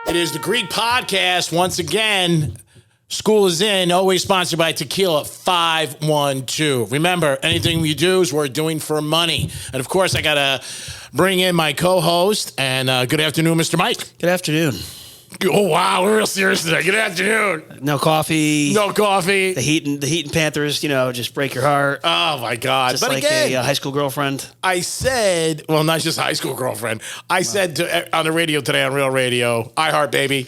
It is the Greek Podcast. Once again, school is in, always sponsored by Tequila 512. Remember, anything we do is we're doing for money. And of course, I got to bring in my co-host. And good afternoon, Mr. Mike. Good afternoon. Oh, wow, we're real serious today. Good afternoon. No coffee. No coffee. The Heat and Panthers, just break your heart. Oh, my God. Just but like again, a high school girlfriend. I said, well, not just high school girlfriend. I said on the radio today on Real Radio, iHeart, baby,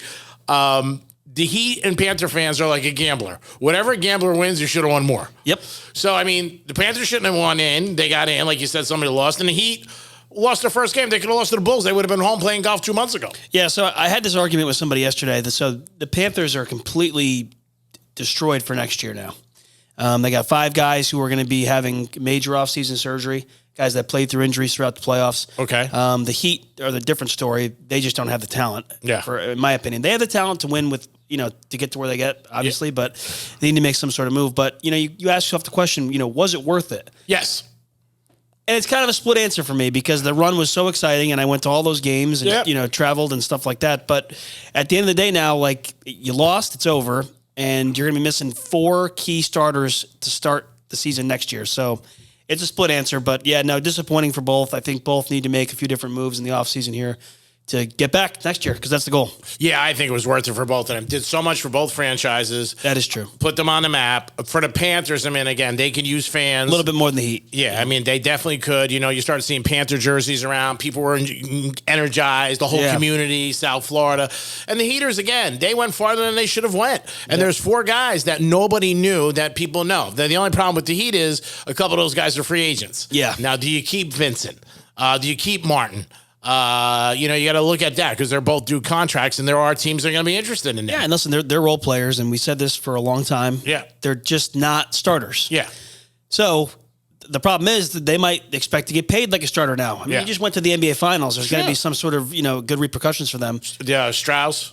the Heat and Panther fans are like a gambler. Whatever a gambler wins, you should have won more. Yep. So, I mean, the Panthers shouldn't have won in. They got in. Like you said, somebody lost. And the Heat lost their first game. They could have lost to the Bulls. They would have been home playing golf 2 months ago. Yeah, so I had this argument with somebody yesterday. So the Panthers are completely destroyed for next year now. They got 5 guys who are going to be having major offseason surgery, guys that played through injuries throughout the playoffs. Okay. The Heat are the different story. They just don't have the talent, Yeah. in my opinion. They have the talent to win with, to get to where they get, obviously, but they need to make some sort of move. But, you ask yourself the question, was it worth it? Yes. And it's kind of a split answer for me because the run was so exciting and I went to all those games and, Yep. traveled and stuff like that. But at the end of the day now, you lost, it's over, and you're going to be missing 4 key starters to start the season next year. So it's a split answer, but disappointing for both. I think both need to make a few different moves in the offseason here to get back next year because that's the goal. Yeah, I think it was worth it for both of them. Did so much for both franchises. That is true. Put them on the map. For the Panthers, I mean, again, they could use fans. A little bit more than the Heat. Yeah, I mean, they definitely could. You started seeing Panther jerseys around. People were energized, the whole community, South Florida. And the Heaters, again, they went farther than they should have went. And there's 4 guys that nobody knew that people know. The only problem with the Heat is a couple of those guys are free agents. Yeah. Now, do you keep Vincent? Do you keep Martin? You got to look at that because they're both due contracts, and there are teams that are going to be interested in that. Yeah, and listen, they're role players, and we said this for a long time. Yeah. They're just not starters. Yeah. So the problem is that they might expect to get paid like a starter now. I mean, Yeah. you just went to the NBA Finals. There's going to be some sort of, good repercussions for them. Yeah, Strauss.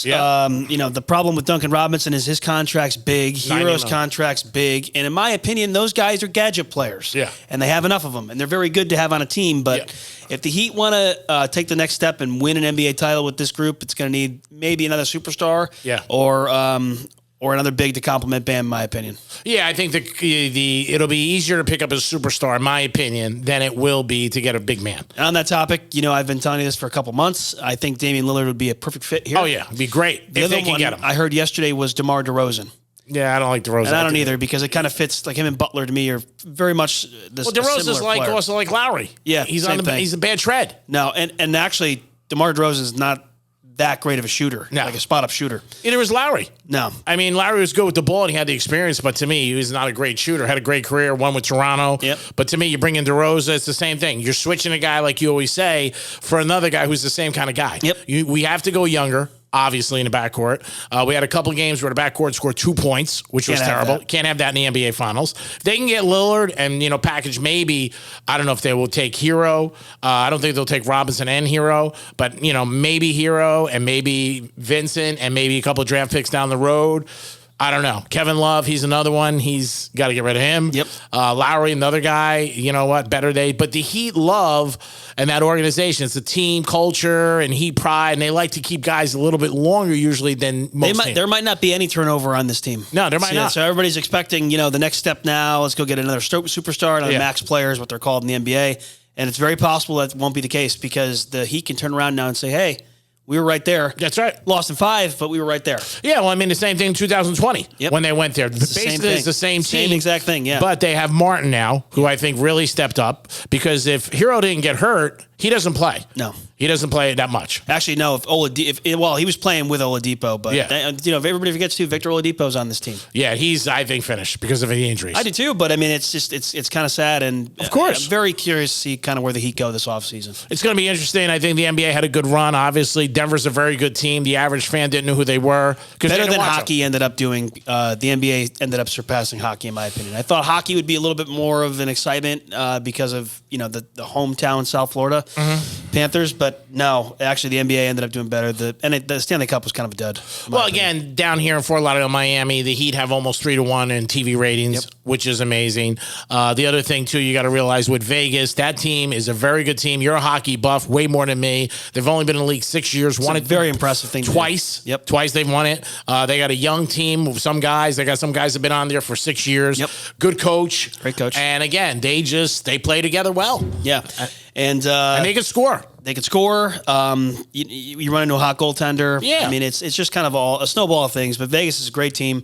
Yeah. The problem with Duncan Robinson is his contract's big. Hero's $90 million. contract's big. And in my opinion, those guys are gadget players. Yeah. And they have enough of them. And they're very good to have on a team. But if the Heat want to take the next step and win an NBA title with this group, it's going to need maybe another superstar. Yeah. Or another big to complement Bam, in my opinion. Yeah, I think it'll be easier to pick up a superstar, in my opinion, than it will be to get a big man. And on that topic, I've been telling you this for a couple months. I think Damian Lillard would be a perfect fit here. Oh, yeah. It'd be great if they can get him. I heard yesterday was DeMar DeRozan. Yeah, I don't like DeRozan. And I don't either because it kind of fits like him and Butler to me are very much this. Well, DeRozan's player. also like Lowry. Yeah, he's same thing. He's a bad tread. No, and actually, DeMar DeRozan's not that great of a shooter, No. like a spot-up shooter. Either was Lowry. No. I mean, Lowry was good with the ball and he had the experience, but to me, he was not a great shooter. Had a great career, one with Toronto. Yep. But to me, you bring in DeRozan, it's the same thing. You're switching a guy, like you always say, for another guy who's the same kind of guy. Yep. We have to go younger. Obviously, in the backcourt. We had a couple of games where the backcourt scored 2 points, which was Can't have terrible. that. Can't have that in the NBA Finals. If they can get Lillard and, package maybe, I don't know if they will take Hero. I don't think they'll take Robinson and Hero, but, maybe Hero and maybe Vincent and maybe a couple of draft picks down the road. I don't know. Kevin Love, he's another one. He's got to get rid of him. Yep. Lowry, another guy. You know what? Better day. But the Heat love and that organization. It's the team culture and Heat pride, and they like to keep guys a little bit longer usually than most teams. There might not be any turnover on this team. No, there might not. So everybody's expecting, the next step now. Let's go get another superstar, another max player is what they're called in the NBA. And it's very possible that won't be the case because the Heat can turn around now and say, hey, we were right there. That's right. Lost in 5, but we were right there. Yeah, well, I mean, the same thing in 2020 when they went there. Basically, it's the same team. Same exact thing, yeah. But they have Martin now, who I think really stepped up because if Hero didn't get hurt, he doesn't play. No. He doesn't play that much. Actually, no. He was playing with Oladipo, but if everybody forgets too, Victor Oladipo's on this team. Yeah, he's I think finished because of the injuries. I do too, but I mean, it's kind of sad, and of course, I'm very curious to see kind of where the Heat go this offseason. It's going to be interesting. I think the NBA had a good run. Obviously, Denver's a very good team. The average fan didn't know who they were. Better than hockey ended up doing. The NBA ended up surpassing hockey, in my opinion. I thought hockey would be a little bit more of an excitement because of the hometown South Florida. Panthers. But no, actually, the NBA ended up doing better. The Stanley Cup was kind of a dud. Well, again, down here in Fort Lauderdale, Miami, the Heat have almost 3-1 in TV ratings, which is amazing. The other thing, too, you got to realize with Vegas, that team is a very good team. You're a hockey buff, way more than me. They've only been in the league 6 years. It's won a it very impressive thing. Twice. Yep. Twice they've won it. They got a young team with some guys. They got some guys that have been on there for 6 years. Yep. Good coach. Great coach. And again, they play together well. Yeah. And they can score. They could score. You run into a hot goaltender. Yeah. I mean, it's just kind of all a snowball of things. But Vegas is a great team.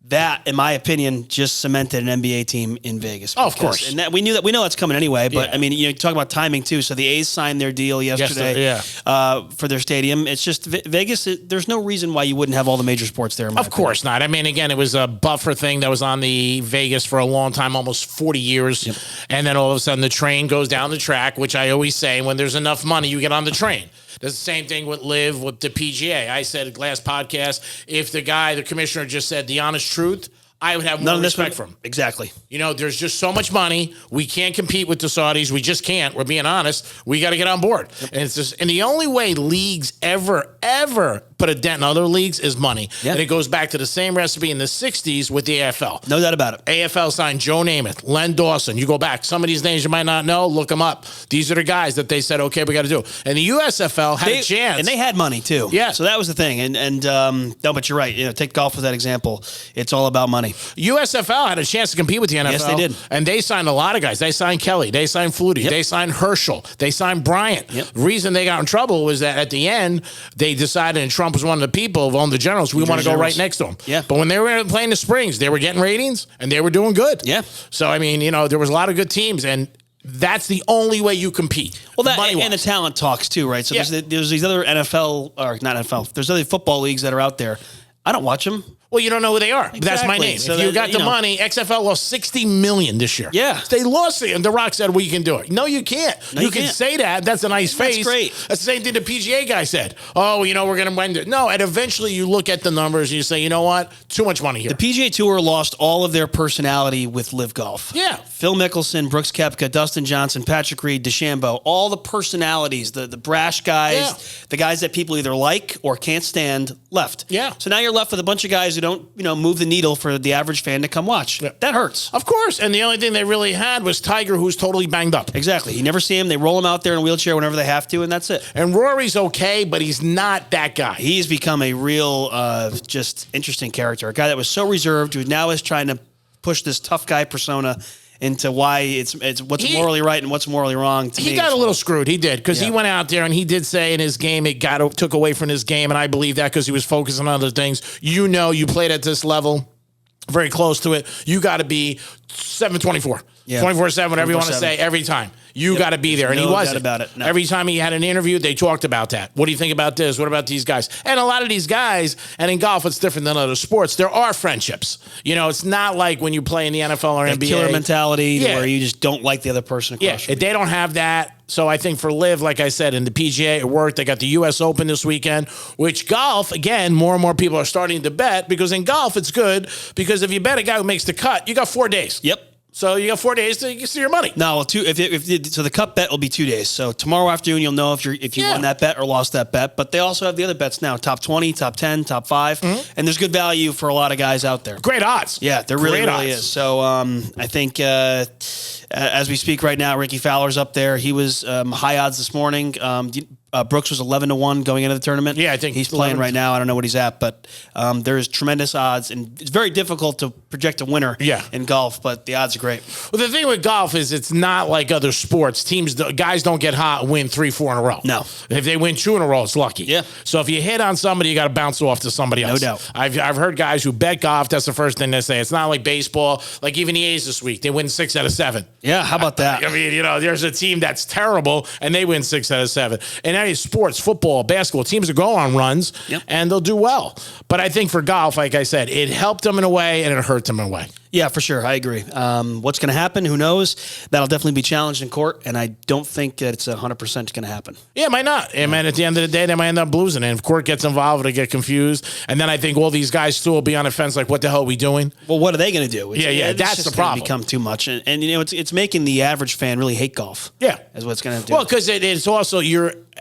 That, in my opinion, just cemented an NBA team in Vegas. Oh, of course. And we know that's coming anyway. But Yeah. I mean, you talk about timing too. So the A's signed their deal yesterday for their stadium. It's just Vegas. There's no reason why you wouldn't have all the major sports there. Of course not. I mean, again, it was a buffer thing that was on the Vegas for a long time, almost 40 years. Yep. And then all of a sudden the train goes down the track, which I always say, when there's enough money, you get on the train. It's the same thing with Live, with the PGA. I said last podcast, if the commissioner just said the honest truth, I would have more respect for him. Exactly. You know, there's just so much money. We can't compete with the Saudis. We just can't. We're being honest. We got to get on board. And it's just, and the only way leagues ever put a dent in other leagues is money. Yeah. And it goes back to the same recipe in the 60s with the AFL. No doubt about it. AFL signed Joe Namath, Len Dawson. You go back. Some of these names you might not know, look them up. These are the guys that they said, okay, we got to do. And the USFL had a chance. And they had money too. Yeah. So that was the thing. And no, but you're right. You know, take golf as that example. It's all about money. USFL had a chance to compete with the NFL. Yes, they did. And they signed a lot of guys. They signed Kelly. They signed Flutie. Yep. They signed Herschel. They signed Bryant. Yep. The reason they got in trouble was that at the end, they decided, and Trump was one of the people who owned the Generals, we want to go right next to them. Yeah. But when they were playing the Springs, they were getting ratings, and they were doing good. Yeah. So, I mean, you know, there was a lot of good teams, and that's the only way you compete. Well, that money-wise. and the talent talks too, right? So Yeah. there's these other NFL, or not NFL, there's other football leagues that are out there. I don't watch them. Well, you don't know who they are. That's my Exactly. name. So if you that, got you the know. money, XFL lost $60 million this year. Yeah. They lost it, and The Rock said, we can do it. No, you can't. No, you you can can't. say that. That's a nice That's face. great. That's the same thing the PGA guy said. Oh, you know, we're going to win it. No, and eventually you look at the numbers and you say, you know what? Too much money here. The PGA Tour lost all of their personality with Live Golf. Yeah. Phil Mickelson, Brooks Koepka, Dustin Johnson, Patrick Reed, DeChambeau, all the personalities, the brash guys, the guys that people either like or can't stand, left. Yeah. So now you're left with a bunch of guys who don't, move the needle for the average fan to come watch. Yeah. That hurts. Of course. And the only thing they really had was Tiger, who's totally banged up. Exactly. You never see him. They roll him out there in a wheelchair whenever they have to, and that's it. And Rory's okay, but he's not that guy. He's become a real, just interesting character. A guy that was so reserved, who now is trying to push this tough guy persona into why it's what's morally right and what's morally wrong. He got a little screwed. He did, because he Yeah. went out there and he did say in his game took away from his game, and I believe that because he was focusing on other things. You know, you played at this level, very close to it. You got to be 7/24. Yeah. 24/7, whatever you want to 24/7. say, every time. You got to be there. And No he wasn't. doubt about it. No. Every time he had an interview, they talked about that. What do you think about this? What about these guys? And a lot of these guys, and in golf, it's different than other sports. There are friendships. You know, it's not like when you play in the NFL or that NBA. killer mentality Yeah. where you just don't like the other person across Yeah, from you. they don't have that. So I think for Live, like I said, in the PGA, it worked. They got the U.S. Open this weekend, which golf, again, more and more people are starting to bet, because in golf, it's good, because if you bet a guy who makes the cut, you got 4 days. Yep. So you got 4 days to see your money. No, so the cup bet will be 2 days. So tomorrow afternoon you'll know if you Yeah. won that bet or lost that bet. But they also have the other bets now: top 20, top 10, top 5, and there's good value for a lot of guys out there. Great odds. Yeah, there really, Great really odds. is. So I think as we speak right now, Ricky Fowler's up there. He was high odds this morning. Brooks was 11-1 going into the tournament. Yeah, I think he's playing 11. right now. I don't know what he's at, but there's tremendous odds, and it's very difficult to project a winner in golf. But the odds are great. Well, the thing with golf is it's not like other sports. Guys don't get hot and win 3-4 in a row. No. If they win 2 in a row, it's lucky. Yeah. So if you hit on somebody, you got to bounce off to somebody else. No doubt. I've heard guys who bet golf. That's the first thing they say. It's not like baseball. Like even the A's this week, they win 6 out of 7. Yeah, how about that? I mean, you know, there's a team that's terrible and they win 6 out of 7. And any sports, football, basketball, teams will go on runs and they'll do well. But I think for golf, like I said, it helped them in a way and it hurt them in a way. Yeah, for sure. I agree. What's going to happen? Who knows? That'll definitely be challenged in court, and I don't think that it's 100% going to happen. Yeah, it might not. And man, at the end of the day, they might end up losing. And if court gets involved, they get confused. And then I think all these guys still will be on the fence, like, what the hell are we doing? Well, what are they going to do? Yeah, that's just the gonna problem. Become too much, and you know, it's making the average fan really hate golf. Yeah, is what's going to do. Well, because it's also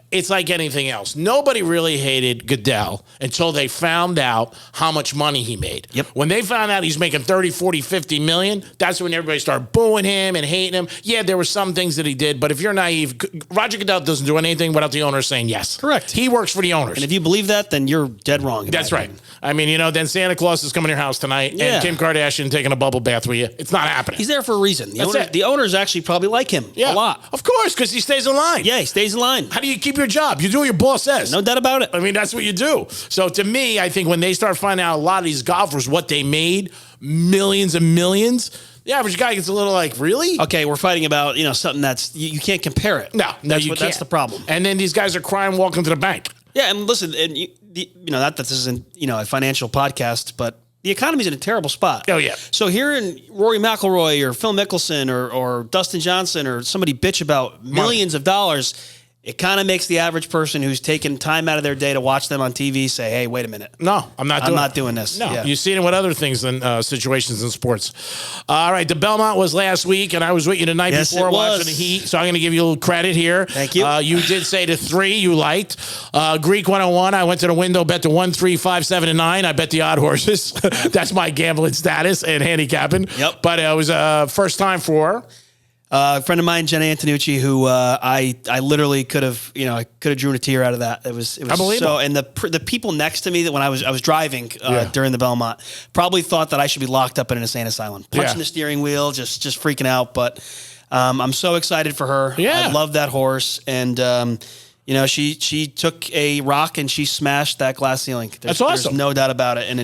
it's like anything else. Nobody really hated Goodell until they found out how much money he made. Yep. When they found out he's making 30, 40, 50 million, that's when everybody started booing him and hating him. Yeah, there were some things that he did, but if you're naive, Roger Goodell doesn't do anything without the owners saying yes. Correct. He works for the owners. And if you believe that, then you're dead wrong. That's right. I mean, then Santa Claus is coming to your house tonight, Yeah. and Kim Kardashian taking a bubble bath with you. It's not happening. He's there for a reason. That's it. The owners actually probably like him a lot. Of course, because he stays in line. Yeah, he stays in line. How do you keep your job? You do what your boss says. No doubt about it. I mean, that's what you do. So to me, I think when they start finding out a lot of these golfers, what they made, millions and millions, the average guy gets a little like, really? Okay, we're fighting about something that's you can't compare it. No, that's you can't. That's the problem. And then these guys are crying walking to the bank. Yeah, and listen, and not that this isn't a financial podcast, but the economy's in a terrible spot. Oh, yeah. So hearing Rory McIlroy or Phil Mickelson or Dustin Johnson or somebody bitch about millions of dollars, it kind of makes the average person who's taken time out of their day to watch them on TV say, "Hey, wait a minute. No, I'm not doing this." No, Yeah. you see it with other things than situations in sports. All right, the Belmont was last week, and I was with you the night Yes, before it watching was. the Heat, so I'm going to give you a little credit here. Thank you. You did say the 3 you liked. Greek 101, I went to the window, bet the 1, 3, 5, 7, and 9. I bet the odd horses. That's my gambling status and handicapping. Yep. But it was first time for... A friend of mine, Jenna Antonucci, who I literally could have drew a tear out of that. It was Unbelievable. so, and the people next to me that when I was driving during the Belmont probably thought that I should be locked up in an insane asylum, punching the steering wheel, just freaking out. But I'm so excited for her. Yeah. I love that horse, and she took a rock and she smashed that glass ceiling. That's awesome. There's no doubt about it, and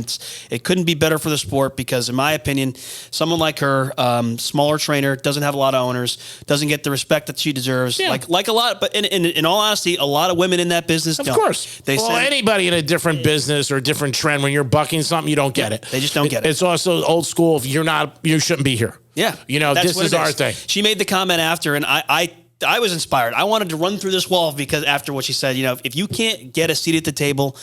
it couldn't be better for the sport because, in my opinion, someone like her, smaller trainer, doesn't have a lot of owners, doesn't get the respect that she deserves. Yeah. Like a lot, but in all honesty, a lot of women in that business don't. Of course. Anybody in a different business or a different trend, when you're bucking something, you don't get it. They just don't get it. It's also old school. If you shouldn't be here. Yeah. This what is it our thing. She made the comment after, and I was inspired. I wanted to run through this wall because after what she said, if you can't get a seat at the table,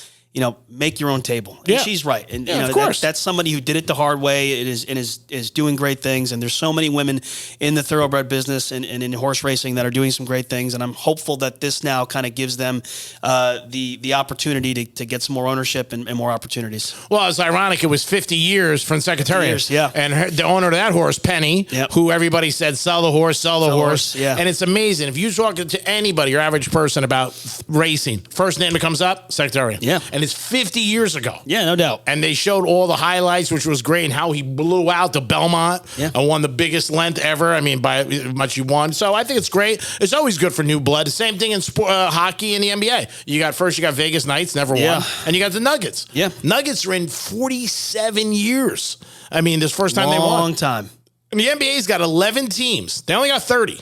make your own table. And she's right. And of course. That's somebody who did it the hard way. It is doing great things. And there's so many women in the thoroughbred business and in horse racing that are doing some great things. And I'm hopeful that this now kind of gives them the opportunity to get some more ownership and more opportunities. Well, it's ironic. It was 50 years from Secretariat. Years, yeah. And the owner of that horse, Penny, who everybody said, sell the horse. Sell the horse, yeah. And it's amazing. If you talk to anybody, your average person, about racing, first name that comes up, Secretariat. Yeah. And it's 50 years ago. Yeah, no doubt. And they showed all the highlights, which was great, and how he blew out the Belmont and won the biggest length ever. I mean, by how much he won. So I think it's great. It's always good for new blood. The same thing in hockey and the NBA. You got Vegas Knights, never won. And you got the Nuggets. Yeah. Nuggets are in 47 years. I mean, this first time they won. Long time. I mean, the NBA's got 11 teams. They only got 30.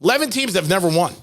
11 teams that have never won.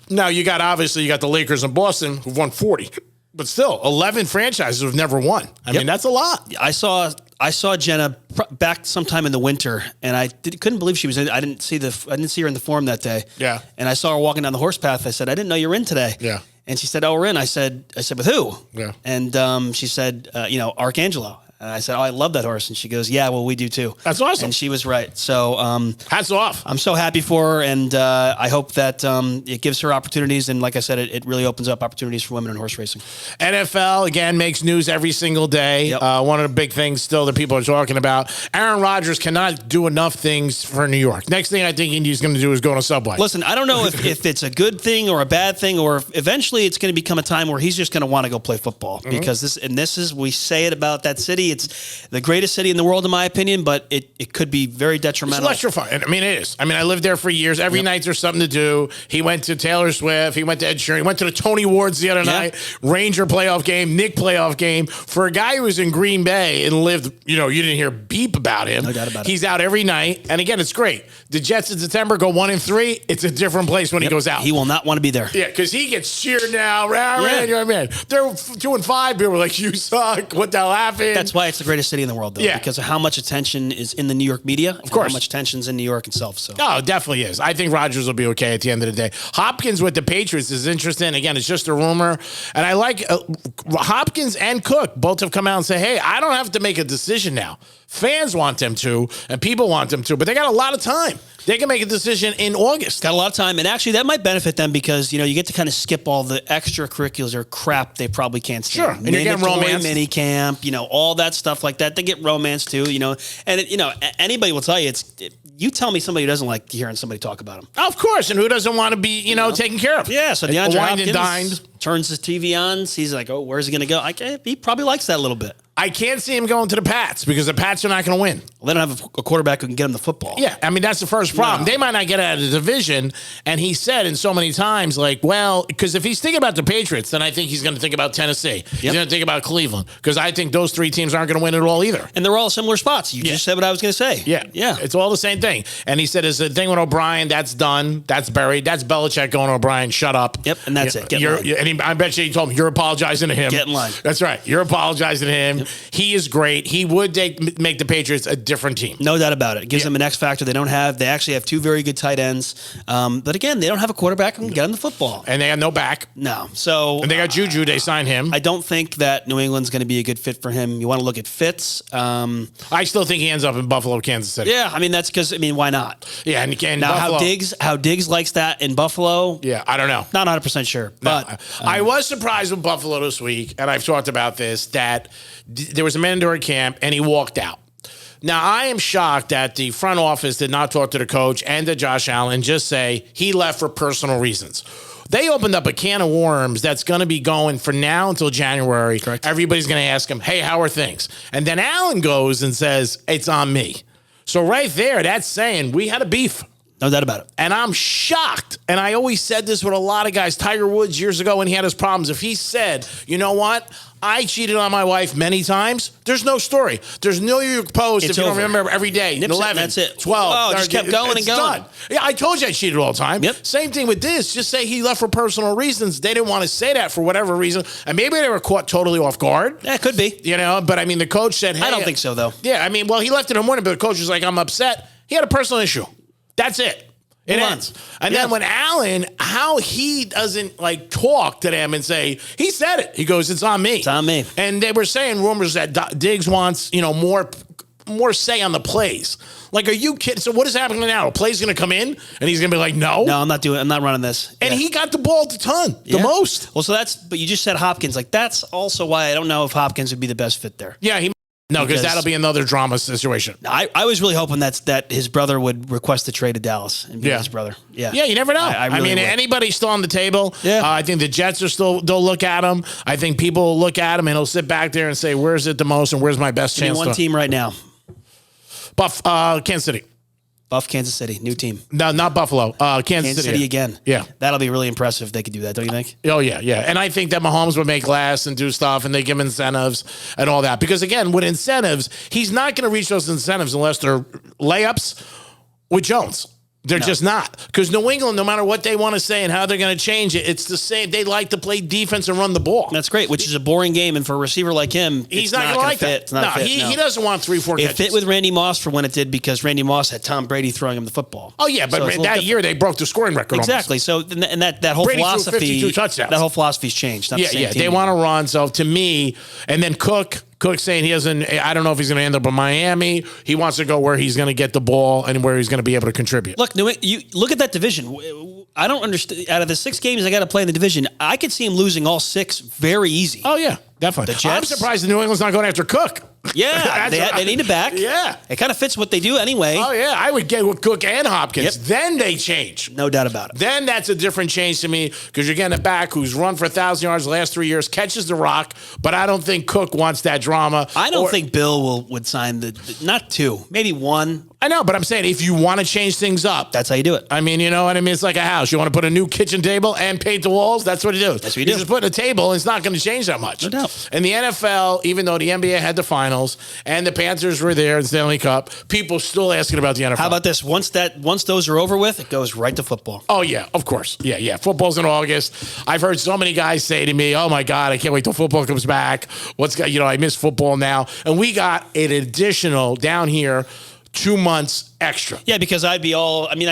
Now, you got the Lakers and Boston who've won 40. But still, 11 franchises who've never won. I mean, that's a lot. I saw Jenna back sometime in the winter, and I couldn't believe she was in. I didn't see her in the Forum that day. Yeah. And I saw her walking down the horse path. I said, "I didn't know you were in today." Yeah. And she said, "Oh, we're in." I said, "With who?" Yeah. And she said, "Arcangelo." And I said, "Oh, I love that horse." And she goes, "Yeah, well, we do too." That's awesome. And she was right. So hats off. I'm so happy for her, and I hope that it gives her opportunities. And like I said, it really opens up opportunities for women in horse racing. NFL, again, makes news every single day. Yep. One of the big things still that people are talking about, Aaron Rodgers cannot do enough things for New York. Next thing I think he's going to do is go on a subway. Listen, I don't know if it's a good thing or a bad thing, or if eventually it's going to become a time where he's just going to want to go play football. Because this is, we say it about that city. It's the greatest city in the world, in my opinion, but it could be very detrimental. It's electrifying. I mean, it is. I mean, I lived there for years. Every night there's something to do. He went to Taylor Swift. He went to Ed Sheeran. He went to the Tony Awards the other night. Ranger playoff game. Nick playoff game. For a guy who was in Green Bay and lived, you didn't hear beep about him. No doubt about it. He's out every night. And again, it's great. The Jets in September go 1-3. It's a different place when he goes out. He will not want to be there. Yeah, because he gets cheered now. You're right, man. They're 2-5. People were like, "You suck. What the hell happened?" That's why why it's the greatest city in the world, though. Yeah. Because of how much attention is in the New York media. Of course. How much attention's in New York itself. So. Oh, it definitely is. I think Rodgers will be okay at the end of the day. Hopkins with the Patriots is interesting. Again, it's just a rumor. And I like Hopkins and Cook both have come out and say, hey, I don't have to make a decision now. Fans want them to, and people want them to, but they got a lot of time. They can make a decision in August. Got a lot of time, and actually that might benefit them because, you know, you get to kind of skip all the extracurricular crap they probably can't stand. Sure, and you're getting romanced. Mini camp, you know, all that stuff like that. They get romance too, you know. And, anybody will tell you, you tell me somebody who doesn't like hearing somebody talk about them. Of course, and who doesn't want to be, taken care of? Yeah, so DeAndre wined and Hopkins dined. turns his TV on, sees like, oh, where's he going to go? He probably likes that a little bit. I can't see him going to the Pats because the Pats are not going to win. Well, they don't have a quarterback who can get him the football. Yeah, I mean, that's the first problem. No. They might not get out of the division. And he said in so many times, like, well, because if he's thinking about the Patriots, then I think he's going to think about Tennessee. He's going to think about Cleveland because I think those three teams aren't going to win it all either. And they're all similar spots. You just said what I was going to say. Yeah. Yeah. It's all the same thing. And he said, it's the thing with O'Brien, that's done. That's buried. That's Belichick going to O'Brien, shut up. Yep, and that's it. Get in line. I bet you he told him, you're apologizing to him. Get in line. That's right. You're apologizing to him. Yep. He is great. He would make the Patriots a different team. No doubt about it. It gives them an X factor they don't have. They actually have two very good tight ends. But again, they don't have a quarterback who can get them the football. And they have no back. No. So And they got Juju. They signed him. I don't think that New England's going to be a good fit for him. You want to look at fits. I still think he ends up in Buffalo, Kansas City. Yeah, I mean, that's because, why not? Yeah, and Now, Buffalo, how Diggs likes that in Buffalo, yeah, I don't know. not 100% sure. But I was surprised with Buffalo this week, and I've talked about this, that there was a mandatory camp, and he walked out. Now, I am shocked that the front office did not talk to the coach and to Josh Allen, just say he left for personal reasons. They opened up a can of worms that's going to be going from now until January. Correct. Everybody's going to ask him, hey, how are things? And then Allen goes and says, it's on me. So right there, that's saying we had a beef. no doubt about it. And I'm shocked. And I always said this with a lot of guys. Tiger Woods years ago when he had his problems, if he said, you know what? I cheated on my wife many times. There's no story. There's no New York Post It's if you over. don't remember every day. Nips it, 11, that's it. 12. Oh, just kept going and it's going. done. Yeah, I told you I cheated all the time. Yep. Same thing with this. Just say he left for personal reasons. They didn't want to say that for whatever reason. And maybe they were caught totally off guard. Yeah, it could be. But I mean, the coach said, hey. I don't think so, though. Yeah, I mean, well, he left in the morning, but the coach was like, I'm upset. He had a personal issue. That's it. It Move on. ends. And then when Allen, how he doesn't talk to them and say, he said it. He goes, it's on me. It's on me. And they were saying rumors that Diggs wants, more say on the plays. Like, are you kidding? So what is happening now? A play's going to come in and he's going to be like, no. No, I'm not running this. And Yeah. he got the ball a ton, the Yeah. most. Well, but you just said Hopkins. That's also why I don't know if Hopkins would be the best fit there. Yeah, because Because- that'll be another drama situation. I was really hoping that his brother would request a trade to Dallas and be Yeah. his brother. Yeah. Yeah, you never know. I really mean, would. anybody's still on the table. Yeah. I think the Jets they'll look at him. I think people will look at him and he'll sit back there and say, where's it the most and where's my best Give me chance one to team right now. Kansas City. Buff Kansas City, new team. No, not Buffalo. Kansas Kansas City. City again. Yeah. That'll be really impressive if they could do that, don't you think? Oh, yeah. And I think that Mahomes would make last and do stuff and they give him incentives and all that. Because, again, with incentives, he's not going to reach those incentives unless they're layups with Jones. They're just not. Because New England, no matter what they want to say and how they're going to change it, it's the same. They like to play defense and run the ball. That's great, which is a boring game. And for a receiver like him, He's it's not going to like fit. that. It's not a fit, he doesn't want 3-4 It catches. fit with Randy Moss for when it did because Randy Moss had Tom Brady throwing him the football. Oh, yeah, but So it's a little that different. year they broke the scoring record. Exactly. So and that whole Brady threw philosophy, 52 touchdowns. that whole philosophy's changed. Not the same team They want to run. So to me, and then Cook saying he doesn't. I don't know if he's going to end up in Miami. He wants to go where he's going to get the ball and where he's going to be able to contribute. Look, you look at that division. I don't understand. Out of the 6 games I got to play in the division, I could see him losing all 6 very easy. Oh yeah, definitely. The Jets? I'm surprised the New England's not going after Cook. Yeah, they need it back. Yeah. It kind of fits what they do anyway. Oh yeah, I would get with Cook and Hopkins. Yep. Then they change. No doubt about it. Then that's a different change to me because you're getting a back who's run for 1,000 yards the last 3 years, catches the rock, but I don't think Cook wants that drama. I don't think Bill would sign not 2, maybe 1. I know, but I'm saying if you want to change things up, That's how you do it. I mean, you know what I mean? It's like a house. You want to put a new kitchen table and paint the walls? That's what you do. That's what you do. Just put a table, and it's not going to change that much. No doubt. In the NFL, even though the NBA had the finals and the Panthers were there in the Stanley Cup, people still asking about the NFL. How about this? Once those are over with, it goes right to football. Oh, yeah, of course. Yeah. Football's in August. I've heard so many guys say to me, oh, my God, I can't wait till football comes back. I miss football now. And we got an additional down here 2 months extra. Yeah, because I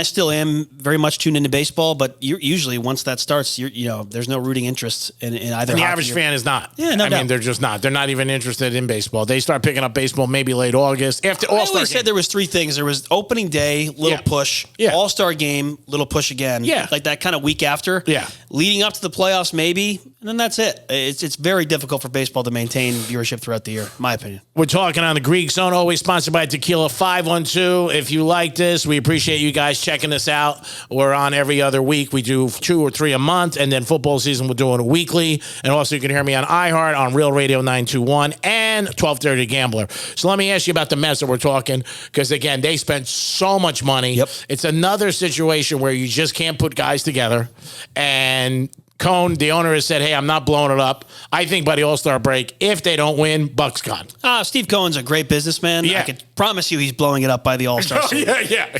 still am very much tuned into baseball, but usually once that starts, there's no rooting interest in either. And the hockey average fan is not. Yeah, no doubt. I mean, they're just not. They're not even interested in baseball. They start picking up baseball maybe late August. After I All-Star always said there was three things. There was opening day, little push. Yeah. All-Star game, little push again. Yeah. Like that kind of week after. Yeah. Leading up to the playoffs, maybe, and then that's it. It's very difficult for baseball to maintain viewership throughout the year, in my opinion. We're talking on the Greek Zone, always sponsored by Tequila 512. If you like this, we appreciate you guys checking us out. We're on every other week. We do 2 or 3 a month, and then football season we're doing weekly. And also you can hear me on iHeart, on Real Radio 921, and 1230 Gambler. So let me ask you about the Mets that we're talking, because again, they spent so much money. Yep. It's another situation where you just can't put guys together. And Cone, the owner, has said, hey, I'm not blowing it up. I think by the All-Star break, if they don't win, Buck's gone. Steve Cohen's a great businessman. Yeah. I could promise you he's blowing it up by the All-Star series. Yeah.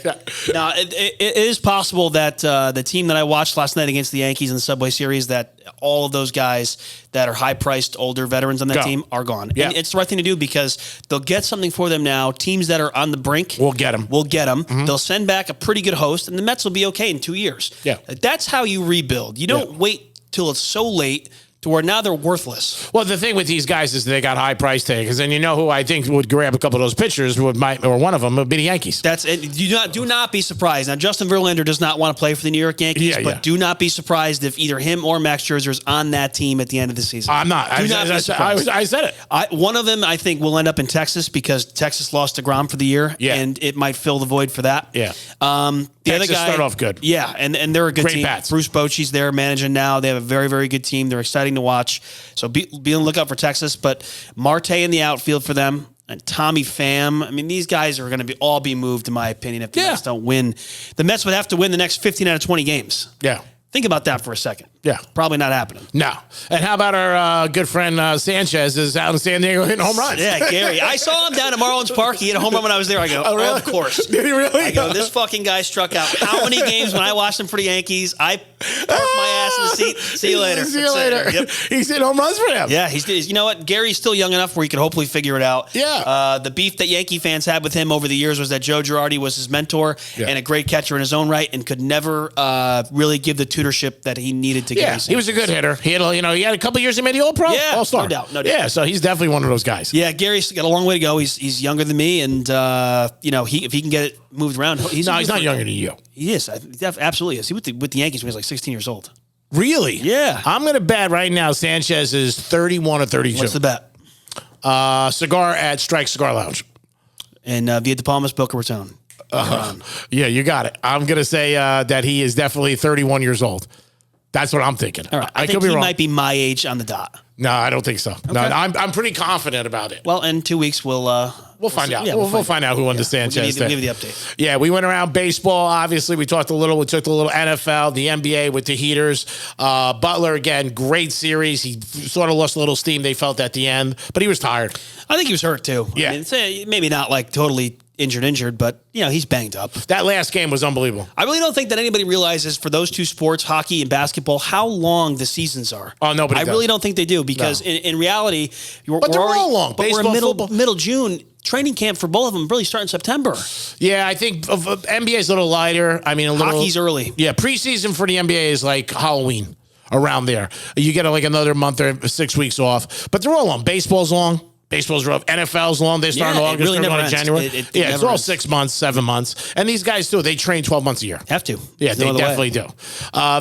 Now, it is possible that the team that I watched last night against the Yankees in the Subway Series, that all of those guys that are high-priced, older veterans on that team are gone. Yeah. And it's the right thing to do because they'll get something for them now. Teams that are on the brink We'll get them. Mm-hmm. They'll send back a pretty good host, and the Mets will be okay in 2 years. Yeah. That's how you rebuild. You don't wait till it's so late to where now they're worthless. Well, the thing with these guys is they got high price tags, and you know who I think would grab a couple of those pitchers, or one of them would be the Yankees. That's it. Do not be surprised. Now, Justin Verlander does not want to play for the New York Yankees, but do not be surprised if either him or Max Scherzer is on that team at the end of the season. I'm not. Do not be surprised. I said it. One of them, I think, will end up in Texas because Texas lost to DeGrom for the year, and it might fill the void for that. Yeah. The Texas other guy start off good. Yeah, and they're a good Great team. bats. Bruce Bochy's there managing now. They have a very, very good team. They're exciting to watch. So be on the lookout for Texas. But Marte in the outfield for them and Tommy Pham. I mean, these guys are going to all be moved, in my opinion, if the Mets don't win. The Mets would have to win the next 15 out of 20 games. Yeah. Think about that for a second. Yeah. Probably not happening. No. And how about our good friend Sanchez is out in San Diego hitting home runs? Yeah, Gary. I saw him down at Marlins Park. He hit a home run when I was there. I go, really? of course. Did he really? I go, this fucking guy struck out. How many games when I watched him for the Yankees, I parked my ass in the seat. See you later. See you later. Yep. He's hitting home runs for them. Yeah, you know what? Gary's still young enough where he could hopefully figure it out. Yeah. The beef that Yankee fans had with him over the years was that Joe Girardi was his mentor and a great catcher in his own right and could never really give the tutorship that he needed to get. Yeah, he was a good hitter. He had, he had a couple years he made the All-Pro. Yeah, All-Star. no doubt. Yeah, so he's definitely one of those guys. Yeah, Gary's got a long way to go. He's younger than me, and if he can get it moved around, he's not younger than you. He is. He absolutely is. He with the Yankees when he was like 16 years old. Really? Yeah. I'm going to bet right now Sanchez is 31 or 32. What's the bet? Cigar at Strike Cigar Lounge. And Via De Palma's Boca Raton. Yeah, you got it. I'm going to say that he is definitely 31 years old. That's what I'm thinking. All right. I could think be he wrong. might be my age on the dot. No, I don't think so. Okay. No, I'm pretty confident about it. Well, in 2 weeks we'll find out. Yeah, we'll find out who won the Sanchez. We'll give you the update. Yeah, we went around baseball. Obviously, we took a little NFL, the NBA with the Heaters. Butler, again, great series. He sort of lost a little steam, they felt, at the end, but he was tired. I think he was hurt, too. Yeah. I mean, maybe not like totally injured, but, he's banged up. That last game was unbelievable. I really don't think that anybody realizes for those two sports, hockey and basketball, how long the seasons are. Oh, nobody I does. really don't think they do because in reality, they're all long. But Baseball, we're football. middle June. Training camp for both of them really start in September. Yeah, I think NBA is a little lighter. I mean, Hockey's early. Yeah, preseason for the NBA is like Halloween, around there. You get like another month or 6 weeks off, but they're all long. Baseball's long. Baseball's rough. NFL's long. They start in August. Really they're never going in ends. January. It it's all ends. 6 months, 7 months. And these guys do. They train 12 months a year. Have to. Yeah, they definitely do.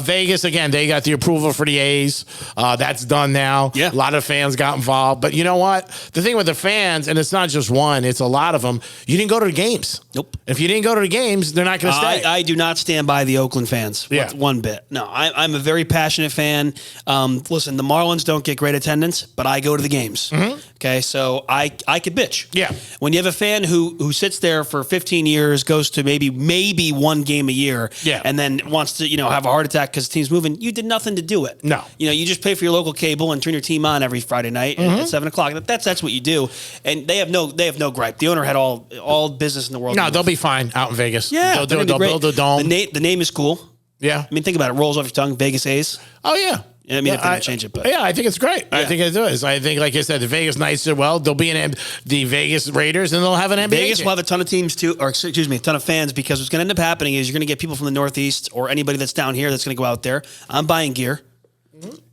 Vegas, again, they got the approval for the A's. That's done now. Yeah. A lot of fans got involved. But you know what? The thing with the fans, and it's not just one, it's a lot of them, you didn't go to the games. Nope. If you didn't go to the games, they're not going to stay. I do not stand by the Oakland fans one bit. No, I'm a very passionate fan. Listen, the Marlins don't get great attendance, but I go to the games. Mm-hmm. Okay, so So I could bitch. Yeah. When you have a fan who sits there for 15 years, goes to maybe one game a year, Yeah. and then wants to have a heart attack because the team's moving, you did nothing to do it. No. You just pay for your local cable and turn your team on every Friday night at 7:00. That's what you do, and they have no gripe. The owner had all business in the world. No, they'll be fine out in Vegas. Yeah, they'll build a dome. The name is cool. Yeah. I mean, think about it. Rolls off your tongue. Vegas A's. Oh yeah. I mean, if they don't change it, but yeah, I think it's great. I Yeah. think it is. I think, like I said, the Vegas Knights did well. They'll be in the Vegas Raiders, and they'll have an NBA. Vegas team. will have a ton of teams too, or excuse me, a ton of fans, because what's going to end up happening is you're going to get people from the Northeast or anybody that's down here that's going to go out there. I'm buying gear.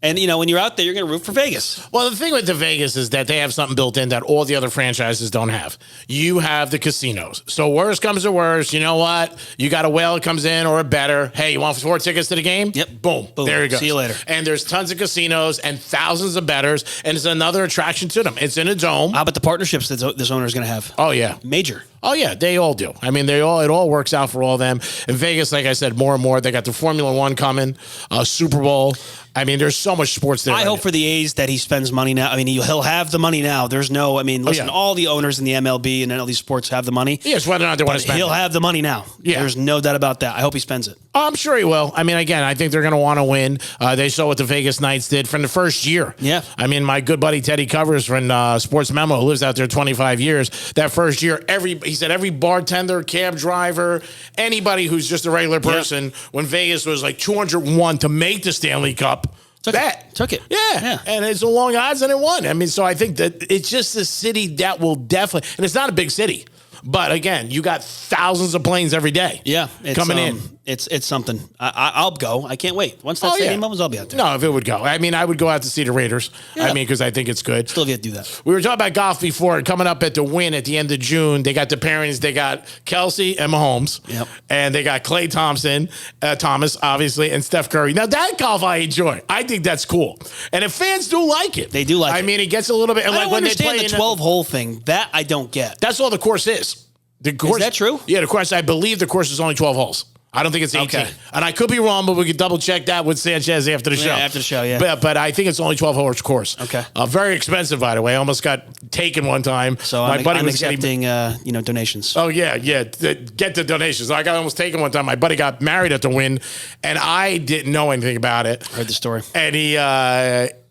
And, when you're out there, you're going to root for Vegas. Well, the thing with the Vegas is that they have something built in that all the other franchises don't have. You have the casinos. So worst comes to worst, you know what? You got a whale that comes in or a bettor. Hey, you want 4 tickets to the game? Yep. Boom. There you go. See you later. And there's tons of casinos and thousands of bettors, and it's another attraction to them. It's in a dome. How about the partnerships that this owner is going to have? Oh, yeah. Major. Oh yeah, they all do. I mean, it all works out for all of them. In Vegas, like I said, more and more. They got the Formula One coming, Super Bowl. I mean, there's so much sports there. I hope for the A's that he spends money now. I mean, he'll have the money now. There's no, listen, yeah. all the owners in the MLB and all these sports have the money. Yes, whether or not they want to spend. He'll have the money now. Yeah. There's no doubt about that. I hope he spends it. I'm sure he will. I mean, again, I think they're going to want to win. They saw what the Vegas Knights did from the first year. Yeah. I mean, my good buddy Teddy Covers from Sports Memo, who lives out there 25 years, that first year, he said every bartender, cab driver, anybody who's just a regular person, when Vegas was like 201 to make the Stanley Cup, Took it. Yeah. And it's a long odds and it won. I mean, so I think that it's just a city that will definitely, and it's not a big city, but again, you got thousands of planes every day. Yeah, coming in. It's something. I'll go. I can't wait. Once that stadium opens, I'll be out there. No, if it would go. I mean, I would go out to see the Raiders. Yeah. I mean, because I think it's good. Still have yet to do that. We were talking about golf before. Coming up at the Wynn at the end of June, they got the pairings. They got Kelsey and Mahomes. Yep. And they got Klay Thomas, obviously, and Steph Curry. Now, that golf I enjoy. I think that's cool. And if fans do like it. They do like it. I mean, it gets a little bit. I like don't when understand they play the 12-hole thing. That I don't get. That's all the course is. The course, Is that true? Yeah, the course. I believe the course is only 12 holes. I don't think it's 18. Okay. And I could be wrong, but we could double check that with Sanchez after the show. After the show, yeah. But I think it's only 12 holes course. Okay. Very expensive, by the way. I almost got taken one time. So my I'm buddy was accepting, donations. Oh, yeah. Get the donations. I got almost taken one time. My buddy got married at the Wynn, and I didn't know anything about it. Heard the story. And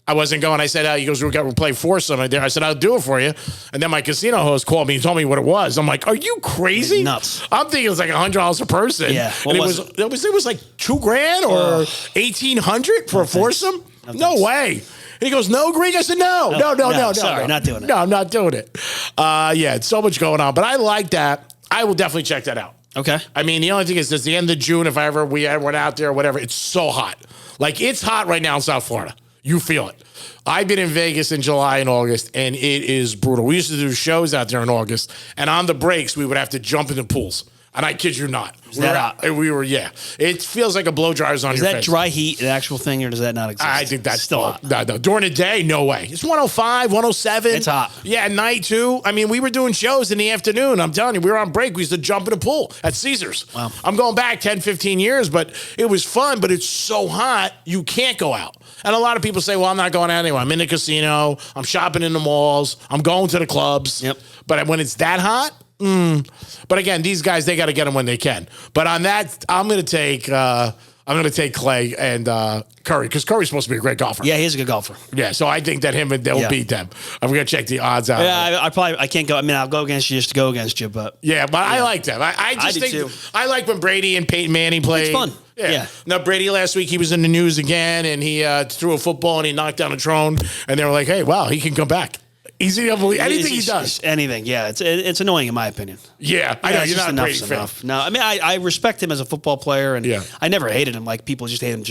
I wasn't going. I said, he goes, we'll play foursome. I said, I'll do it for you. And then my casino host called me and told me what it was. I'm like, are you crazy? Nuts. I'm thinking it was like $100 a person. Yeah. And it was like $2,000 or $1,800 for a foursome? No way. And he goes, no, Greg? I said, no. Sorry, not doing it. No, I'm not doing it. It's so much going on. But I like that. I will definitely check that out. Okay. I mean, the only thing is, it's the end of June. If we ever went out there or whatever, it's so hot. Like, it's hot right now in South Florida. You feel it. I've been in Vegas in July and August, and it is brutal. We used to do shows out there in August, and on the breaks, we would have to jump in the pools. And I kid you not. We were, yeah. It feels like a blow dryer's on your face. Is that dry heat an actual thing, or does that not exist? I think that's still hot. No. During the day, no way. It's 105, 107. It's hot. Yeah, at night, too. I mean, we were doing shows in the afternoon. I'm telling you, we were on break. We used to jump in the pool at Caesars. Wow. I'm going back 10, 15 years, but it was fun, but it's so hot, you can't go out. And a lot of people say, well, I'm not going out anyway. I'm in the casino. I'm shopping in the malls. I'm going to the clubs. Yep. But when it's that hot, But again, these guys, they got to get them when they can. But on that, I'm going to take Klay and Curry, because Curry's supposed to be a great golfer. Yeah, he's a good golfer. Yeah, so I think that they'll beat them. I'm going to check the odds out. Yeah, I can't go. I mean, I'll go against you just to go against you, but yeah, but I like them. I just think too. I like when Brady and Peyton Manning played. It's fun. Yeah. Now Brady last week, he was in the news again, and he threw a football and he knocked down a drone, and they were like, "Hey, wow, he can come back." Easy to believe anything he does. Anything, yeah. It's annoying in my opinion. Yeah, I know it's you're just not a Brady fan. enough. No, I mean I respect him as a football player, and I never hated him. Like people just hate him,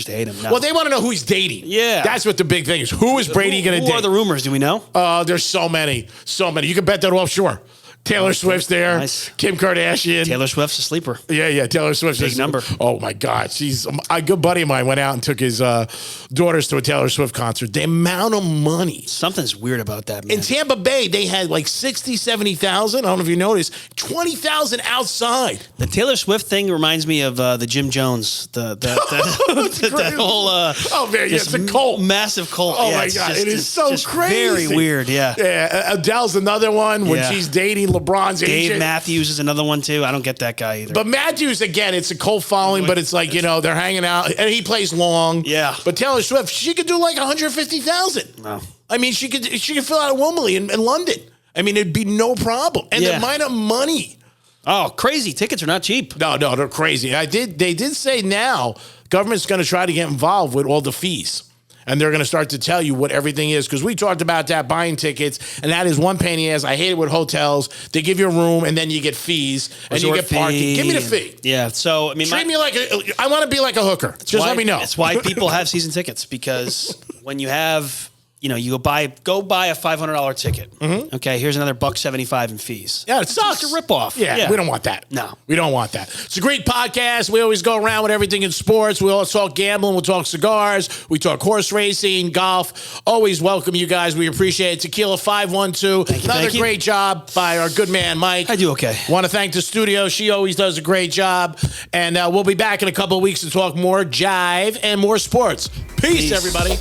No. Well, they want to know who he's dating. Yeah, that's what the big thing is. Who is Brady going to date? Who are the rumors? Do we know? There's so many. You can bet that offshore. Taylor Swift's there. Nice. Kim Kardashian. Taylor Swift's a sleeper. Yeah. Taylor Swift. Big number. Oh my God. She's a good buddy of mine went out and took his daughters to a Taylor Swift concert. The amount of money. Something's weird about that, man. In Tampa Bay, they had like 60, 70,000. I don't know if you noticed. 20,000 outside. The Taylor Swift thing reminds me of the Jim Jones, that whole oh man, yeah, it's a cult. massive cult. Oh yeah, my God, it is so just crazy. Very weird. Yeah. Yeah, Adele's another one when Yeah. she's dating LeBron's Dave agent. Matthews is another one too. I don't get that guy either. But Matthews, again, it's a cult following, but it's like, they're hanging out, and he plays long. Yeah. But Taylor Swift, she could do like 150,000. No. I mean, she could fill out a Wembley in London. I mean, it'd be no problem. And the amount of money. Oh, crazy. Tickets are not cheap. No, they're crazy. They did say now government's going to try to get involved with all the fees. And they're going to start to tell you what everything is. Because we talked about that, buying tickets, and that is one pain in the ass. I hate it with hotels. They give you a room, and then you get fees, and you get parking. Give me the fee. Yeah, so, I mean... Treat me like I want to be like a hooker. Just let me know. That's why people have season tickets, because when you have... you go buy a $500 ticket. Mm-hmm. Okay, here's another $175 in fees. Yeah, it sucks. It's a ripoff. Yeah, we don't want that. No. We don't want that. It's a great podcast. We always go around with everything in sports. We always talk gambling. We'll talk cigars. We talk horse racing, golf. Always welcome you guys. We appreciate it. Tequila 512. Another great job by our good man, Mike. I do okay. Want to thank the studio. She always does a great job. And we'll be back in a couple of weeks to talk more jive and more sports. Peace. Everybody.